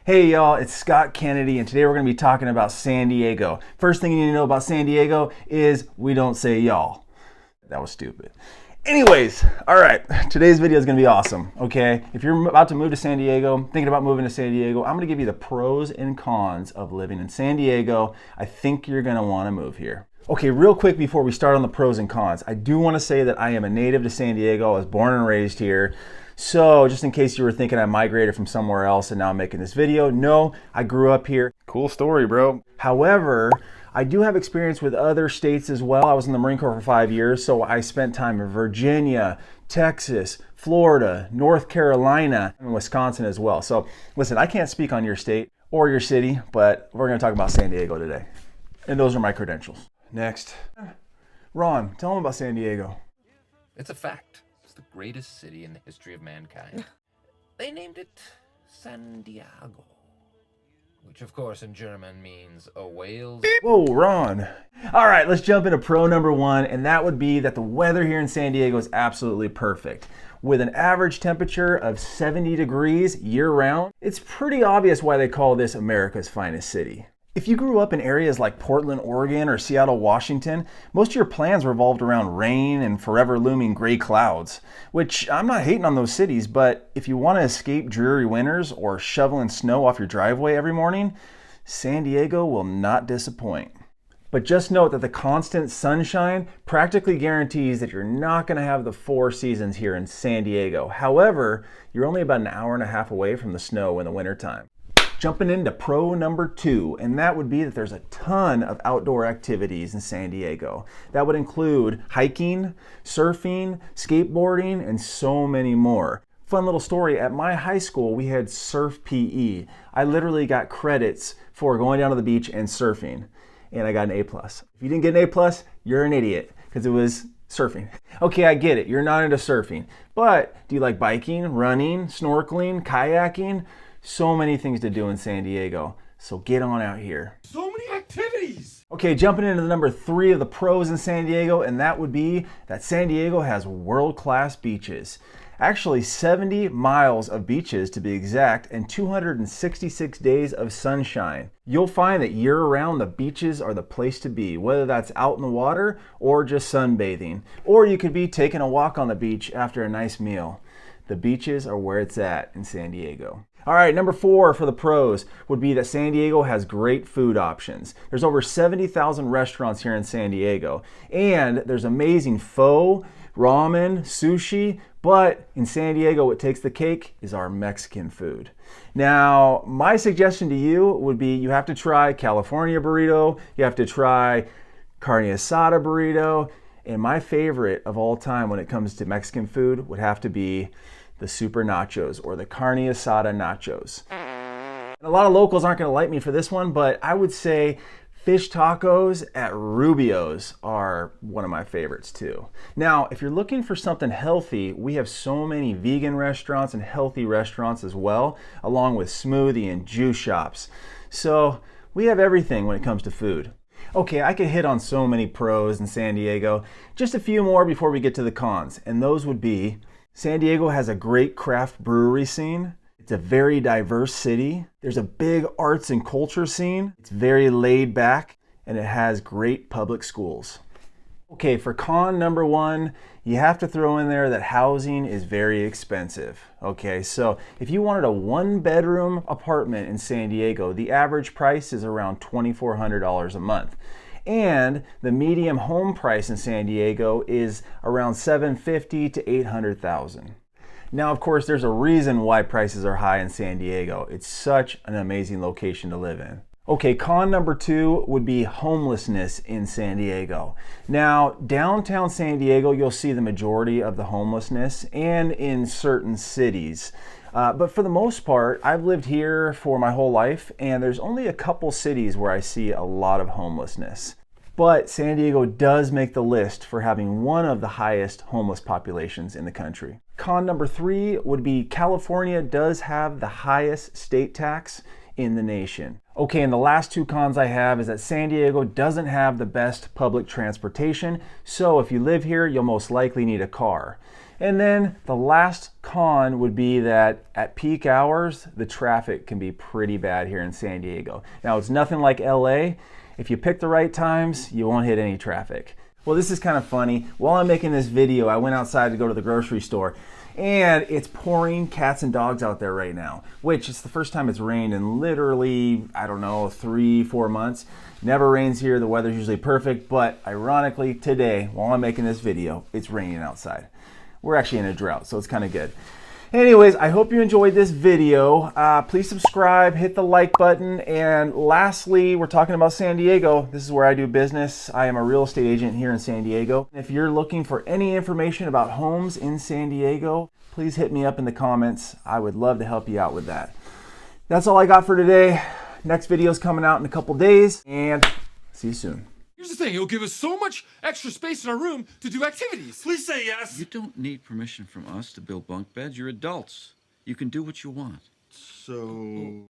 Hey y'all, it's Scott Kennedy, and today we're going to be talking about San Diego. First thing you need to know about San Diego is we don't say y'all. That was stupid. Anyways, all right, today's video is going to be awesome, okay? If you're about to move to San Diego, thinking about moving to San Diego, I'm going to give you the pros and cons of living in San Diego. I think you're going to want to move here. Okay, real quick before we start on the pros and cons, I do want to say that I am a native to San Diego. I was born and raised here. So just in case you were thinking I migrated from somewhere else and now I'm making this video, no, I grew up here. Cool story, bro. However, I do have experience with other states as well. I was in the Marine Corps for 5 years, so I spent time in Virginia, Texas, Florida, North Carolina, and Wisconsin as well. So listen, I can't speak on your state or your city, but we're gonna talk about San Diego today. And those are my credentials. Next. Ron, tell them about San Diego. It's a fact. It's the greatest city in the history of mankind. They named it San Diego, which of course in German means a whale's... Whoa, Ron. All right, let's jump into pro number one, and that would be that the weather here in San Diego is absolutely perfect. With an average temperature of 70 degrees year-round, it's pretty obvious why they call this America's finest city. If you grew up in areas like Portland, Oregon, or Seattle, Washington, most of your plans revolved around rain and forever looming gray clouds, which I'm not hating on those cities, but if you want to escape dreary winters or shoveling snow off your driveway every morning, San Diego will not disappoint. But just note that the constant sunshine practically guarantees that you're not going to have the 4 seasons here in San Diego. However, you're only about an hour and a half away from the snow in the wintertime. Jumping into pro number 2, and that would be that there's a ton of outdoor activities in San Diego. That would include hiking, surfing, skateboarding, and so many more. Fun little story, at my high school we had surf PE. I literally got credits for going down to the beach and surfing, and I got an A+. If you didn't get an A+, you're an idiot, because it was surfing. Okay, I get it, you're not into surfing, but do you like biking, running, snorkeling, kayaking? So many things to do in San Diego, so get on out here. So many activities! Okay, jumping into the number 3 of the pros in San Diego, and that would be that San Diego has world-class beaches. Actually, 70 miles of beaches to be exact, and 266 days of sunshine. You'll find that year-round the beaches are the place to be, whether that's out in the water or just sunbathing. Or you could be taking a walk on the beach after a nice meal. The beaches are where it's at in San Diego. All right, number 4 for the pros would be that San Diego has great food options. There's over 70,000 restaurants here in San Diego, and there's amazing pho, ramen, sushi, but in San Diego what takes the cake is our Mexican food. Now, my suggestion to you would be you have to try California burrito, you have to try carne asada burrito, and my favorite of all time when it comes to Mexican food would have to be the super nachos or the carne asada nachos. And a lot of locals aren't going to like me for this one, but I would say fish tacos at Rubio's are one of my favorites too. Now, if you're looking for something healthy, we have so many vegan restaurants and healthy restaurants as well, along with smoothie and juice shops. So we have everything when it comes to food. Okay, I could hit on so many pros in San Diego. Just a few more before we get to the cons, and those would be San Diego has a great craft brewery scene. It's a very diverse city. There's a big arts and culture scene. It's very laid back, and it has great public schools. Okay, for con number 1, you have to throw in there that housing is very expensive. Okay, so if you wanted a 1-bedroom apartment in San Diego, the average price is around $2,400 a month. And the median home price in San Diego is around $750,000 to $800,000. Now, of course, there's a reason why prices are high in San Diego. It's such an amazing location to live in. Okay, con number 2 would be homelessness in San Diego. Now, downtown San Diego, you'll see the majority of the homelessness, and in certain cities. But for the most part, I've lived here for my whole life, and there's only a couple cities where I see a lot of homelessness. But San Diego does make the list for having one of the highest homeless populations in the country. Con number 3 would be California does have the highest state tax in the nation. Okay, and the last 2 cons I have is that San Diego doesn't have the best public transportation, so if you live here, you'll most likely need a car. And then the last con would be that at peak hours, the traffic can be pretty bad here in San Diego. Now, it's nothing like LA. If you pick the right times, you won't hit any traffic. Well, this is kind of funny. While I'm making this video, I went outside to go to the grocery store, and it's pouring cats and dogs out there right now, which is the first time it's rained in literally, I don't know, 3-4 months. Never rains here. The weather's usually perfect, but ironically today, while I'm making this video, it's raining outside. We're actually in a drought, so it's kind of good. Anyways, I hope you enjoyed this video. Please subscribe, hit the like button, and lastly, we're talking about San Diego. This is where I do business. I am a real estate agent here in San Diego. If you're looking for any information about homes in San Diego, please hit me up in the comments. I would love to help you out with that. That's all I got for today. Next video is coming out in a couple days, and see you soon. Here's the thing, it'll give us so much extra space in our room to do activities. Please say yes. You don't need permission from us to build bunk beds. You're adults. You can do what you want. So...